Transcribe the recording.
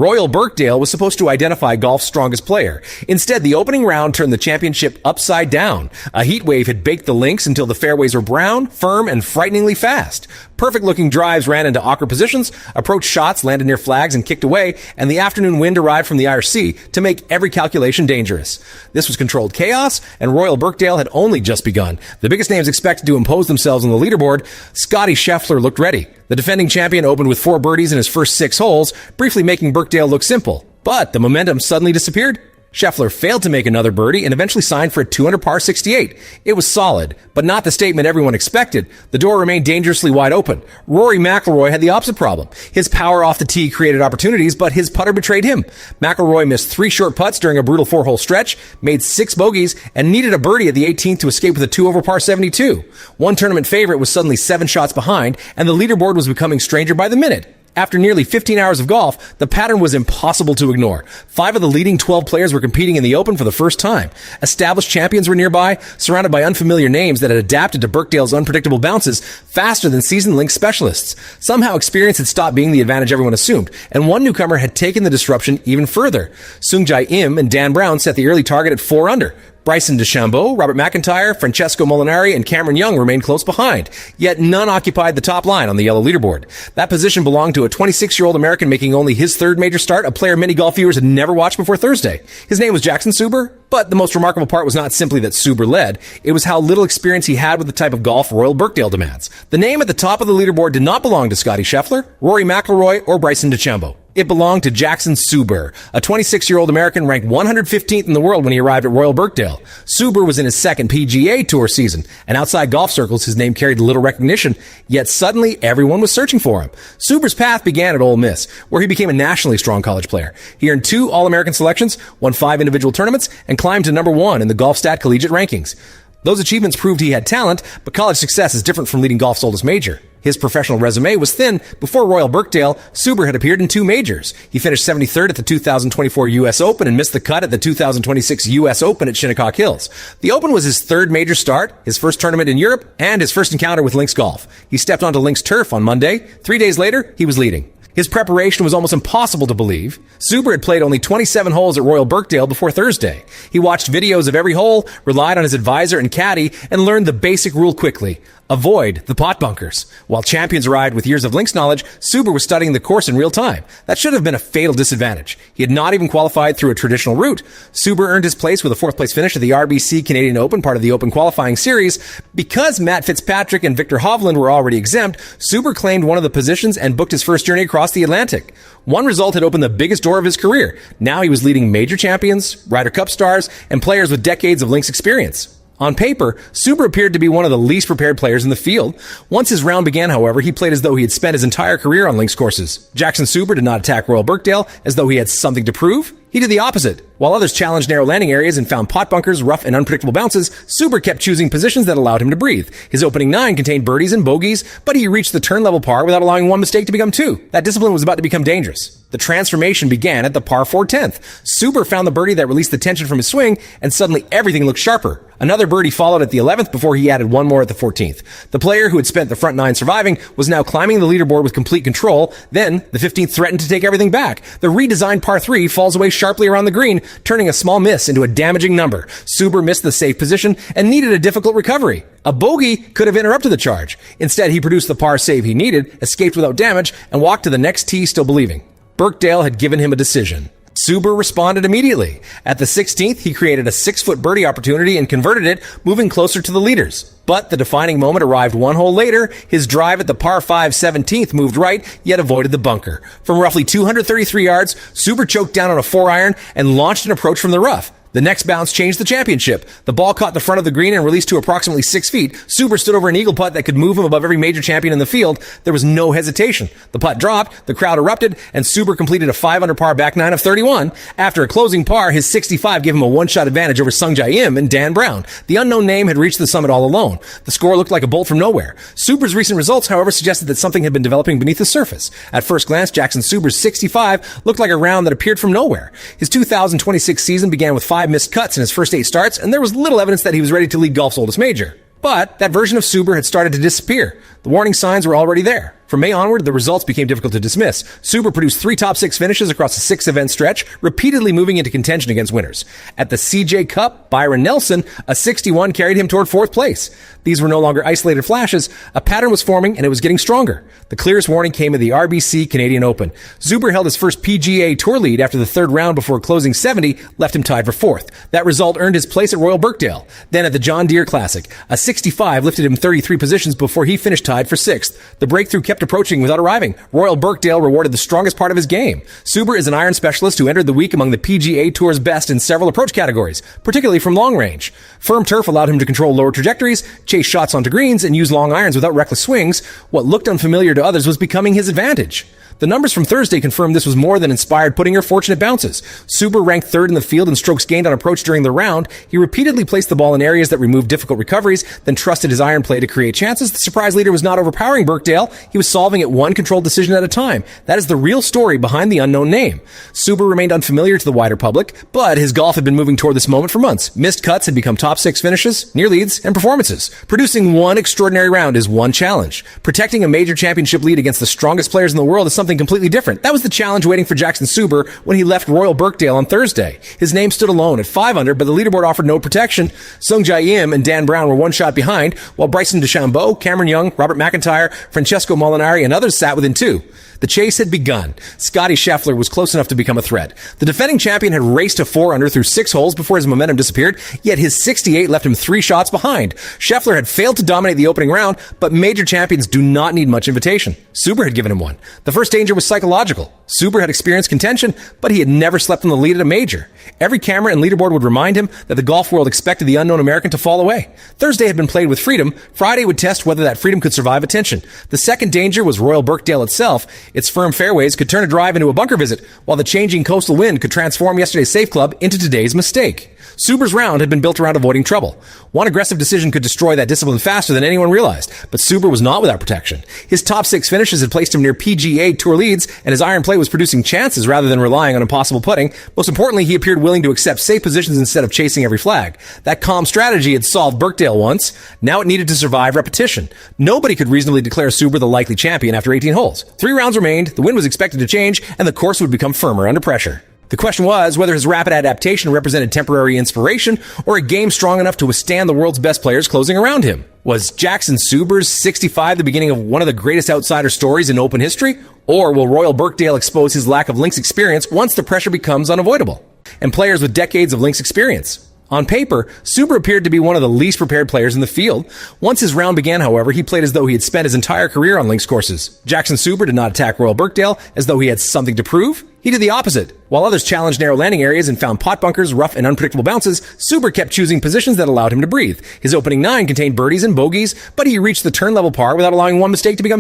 Royal Birkdale was supposed to identify golf's strongest player. Instead, the opening round turned the championship upside down. A heatwave had baked the links until the fairways were brown, firm, and frighteningly fast. Perfect-looking drives ran into awkward positions, approach shots landed near flags and kicked away, and the afternoon wind arrived from the Irish Sea to make every calculation dangerous. This was controlled chaos, and Royal Birkdale had only just begun. The biggest names expected to impose themselves on the leaderboard. Scottie Scheffler looked ready. The defending champion opened with 4 birdies in his first 6 holes, briefly making Birkdale look simple. But the momentum suddenly disappeared. Scheffler failed to make another birdie and eventually signed for a 200 par 68. It was solid, but not the statement everyone expected. The door remained dangerously wide open. Rory McIlroy had the opposite problem. His power off the tee created opportunities, but his putter betrayed him. McIlroy missed 3 short putts during a brutal 4-hole stretch, made 6 bogeys, and needed a birdie at the 18th to escape with a 2 over par 72. One tournament favorite was suddenly 7 shots behind, and the leaderboard was becoming stranger by the minute. After nearly 15 hours of golf, the pattern was impossible to ignore. 5 of the leading 12 players were competing in the Open for the first time. Established champions were nearby, surrounded by unfamiliar names that had adapted to Birkdale's unpredictable bounces faster than seasoned links specialists. Somehow experience had stopped being the advantage everyone assumed, and one newcomer had taken the disruption even further. Sungjae Im and Dan Brown set the early target at 4 under. Bryson DeChambeau, Robert McIntyre, Francesco Molinari, and Cameron Young remained close behind, yet none occupied the top line on the yellow leaderboard. That position belonged to a 26-year-old American making only his 3rd major start, a player many golf viewers had never watched before Thursday. His name was Jackson Suber, but the most remarkable part was not simply that Suber led, it was how little experience he had with the type of golf Royal Birkdale demands. The name at the top of the leaderboard did not belong to Scottie Scheffler, Rory McIlroy, or Bryson DeChambeau. It belonged to Jackson Suber, a 26-year-old American ranked 115th in the world when he arrived at Royal Birkdale. Suber was in his 2nd PGA Tour season, and outside golf circles his name carried little recognition, yet suddenly everyone was searching for him. Suber's path began at Ole Miss, where he became a nationally strong college player. He earned 2 All-American selections, won 5 individual tournaments, and climbed to number 1 in the GolfStat collegiate rankings. Those achievements proved he had talent, but college success is different from leading golf's oldest major. His professional resume was thin. Before Royal Birkdale, Suber had appeared in 2 majors. He finished 73rd at the 2024 U.S. Open and missed the cut at the 2026 U.S. Open at Shinnecock Hills. The Open was his 3rd major start, his first tournament in Europe, and his first encounter with links golf. He stepped onto links turf on Monday. 3 days later, he was leading. His preparation was almost impossible to believe. Suber had played only 27 holes at Royal Birkdale before Thursday. He watched videos of every hole, relied on his advisor and caddy, and learned the basic rule quickly. Avoid the pot bunkers. While champions arrived with years of links knowledge, Suber was studying the course in real time. That should have been a fatal disadvantage. He had not even qualified through a traditional route. Suber earned his place with a 4th place finish at the RBC Canadian Open, part of the Open qualifying series. Because Matt Fitzpatrick and Victor Hovland were already exempt, Suber claimed one of the positions and booked his first journey across the Atlantic. One result had opened the biggest door of his career. Now he was leading major champions, Ryder Cup stars, and players with decades of links experience. On paper, Suber appeared to be one of the least prepared players in the field. Once his round began, however, he played as though he had spent his entire career on links courses. Jackson Suber did not attack Royal Birkdale as though he had something to prove. He did the opposite. While others challenged narrow landing areas and found pot bunkers, rough and unpredictable bounces, Suber kept choosing positions that allowed him to breathe. His opening 9 contained birdies and bogeys, but he reached the turn level par without allowing one mistake to become 2. That discipline was about to become dangerous. The transformation began at the par 4 10th. Suber found the birdie that released the tension from his swing, and suddenly everything looked sharper. Another birdie followed at the 11th before he added one more at the 14th. The player who had spent the front 9 surviving was now climbing the leaderboard with complete control. Then, the 15th threatened to take everything back. The redesigned par 3 falls away sharply around the green, turning a small miss into a damaging number. Suber missed the safe position and needed a difficult recovery. A bogey could have interrupted the charge. Instead, he produced the par save he needed, escaped without damage, and walked to the next tee still believing. Birkdale had given him a decision. Suber responded immediately. At the 16th, he created a 6-foot birdie opportunity and converted it, moving closer to the leaders. But the defining moment arrived 1 hole later. His drive at the par 5 17th moved right, yet avoided the bunker. From roughly 233 yards, Suber choked down on a 4-iron and launched an approach from the rough. The next bounce changed the championship. The ball caught the front of the green and released to approximately 6 feet. Suber stood over an eagle putt that could move him above every major champion in the field. There was no hesitation. The putt dropped, the crowd erupted, and Suber completed a 5 under par back 9 of 31. After a closing par, his 65 gave him a 1-shot advantage over Sungjae Im and Dan Brown. The unknown name had reached the summit all alone. The score looked like a bolt from nowhere. Suber's recent results, however, suggested that something had been developing beneath the surface. At first glance, Jackson Suber's 65 looked like a round that appeared from nowhere. His 2026 season began with 5 missed cuts in his first 8 starts, and there was little evidence that he was ready to lead golf's oldest major. But that version of Suber had started to disappear. The warning signs were already there. From May onward, the results became difficult to dismiss. Suber produced 3 top 6 finishes across a 6-event stretch, repeatedly moving into contention against winners. At the CJ Cup, Byron Nelson, a 61 carried him toward 4th place. These were no longer isolated flashes. A pattern was forming, and it was getting stronger. The clearest warning came at the RBC Canadian Open. Zuber held his first PGA Tour lead after the 3rd round before closing 70 left him tied for 4th. That result earned his place at Royal Birkdale. Then at the John Deere Classic, a 65 lifted him 33 positions before he finished tied for 6th. The breakthrough kept approaching without arriving. Royal Birkdale rewarded the strongest part of his game. Suber is an iron specialist who entered the week among the PGA Tour's best in several approach categories, particularly from long range. Firm turf allowed him to control lower trajectories, chase shots onto greens, and use long irons without reckless swings. What looked unfamiliar to others was becoming his advantage. The numbers from Thursday confirmed this was more than inspired putting or fortunate bounces. Suber ranked 3rd in the field in strokes gained on approach during the round. He repeatedly placed the ball in areas that removed difficult recoveries, then trusted his iron play to create chances. The surprise leader was not overpowering Birkdale. He was solving it one controlled decision at a time. That is the real story behind the unknown name. Suber remained unfamiliar to the wider public, but his golf had been moving toward this moment for months. Missed cuts had become top 6 finishes, near leads, and performances. Producing one extraordinary round is one challenge. Protecting a major championship lead against the strongest players in the world is something completely different. That was the challenge waiting for Jackson Suber when he left Royal Birkdale on Thursday. His name stood alone at 5 under, but the leaderboard offered no protection. Sung Jae Im and Dan Brown were 1 shot behind, while Bryson DeChambeau, Cameron Young, Robert McIntyre, Francesco Molinari, and others sat within 2. The chase had begun. Scottie Scheffler was close enough to become a threat. The defending champion had raced to 4 under through 6 holes before his momentum disappeared, yet his 68 left him 3 shots behind. Scheffler had failed to dominate the opening round, but major champions do not need much invitation. Suber had given him one. The first danger was psychological. Suber had experienced contention, but he had never slept in the lead at a major. Every camera and leaderboard would remind him that the golf world expected the unknown American to fall away. Thursday had been played with freedom. Friday would test whether that freedom could survive attention. The second danger was Royal Birkdale itself. Its firm fairways could turn a drive into a bunker visit, while the changing coastal wind could transform yesterday's safe club into today's mistake. Suber's round had been built around avoiding trouble. One aggressive decision could destroy that discipline faster than anyone realized, but Suber was not without protection. His top 6 finishes had placed him near PGA Tour leads, and his iron play was producing chances rather than relying on impossible putting. Most importantly, he appeared willing to accept safe positions instead of chasing every flag. That calm strategy had solved Birkdale once. Now it needed to survive repetition. Nobody could reasonably declare Suber the likely champion after 18 holes. 3 rounds remained, the wind was expected to change, and the course would become firmer under pressure. The question was whether his rapid adaptation represented temporary inspiration or a game strong enough to withstand the world's best players closing around him. Was Jackson Suber's 65 the beginning of one of the greatest outsider stories in Open history? Or will Royal Birkdale expose his lack of links experience once the pressure becomes unavoidable? And players with decades of links experience? On paper, Suber appeared to be one of the least prepared players in the field. Once his round began, however, he played as though he had spent his entire career on links courses. Jackson Suber did not attack Royal Birkdale as though he had something to prove. He did the opposite. While others challenged narrow landing areas and found pot bunkers, rough and unpredictable bounces, Suber kept choosing positions that allowed him to breathe. His opening 9 contained birdies and bogeys, but he reached the turn level par without allowing one mistake to become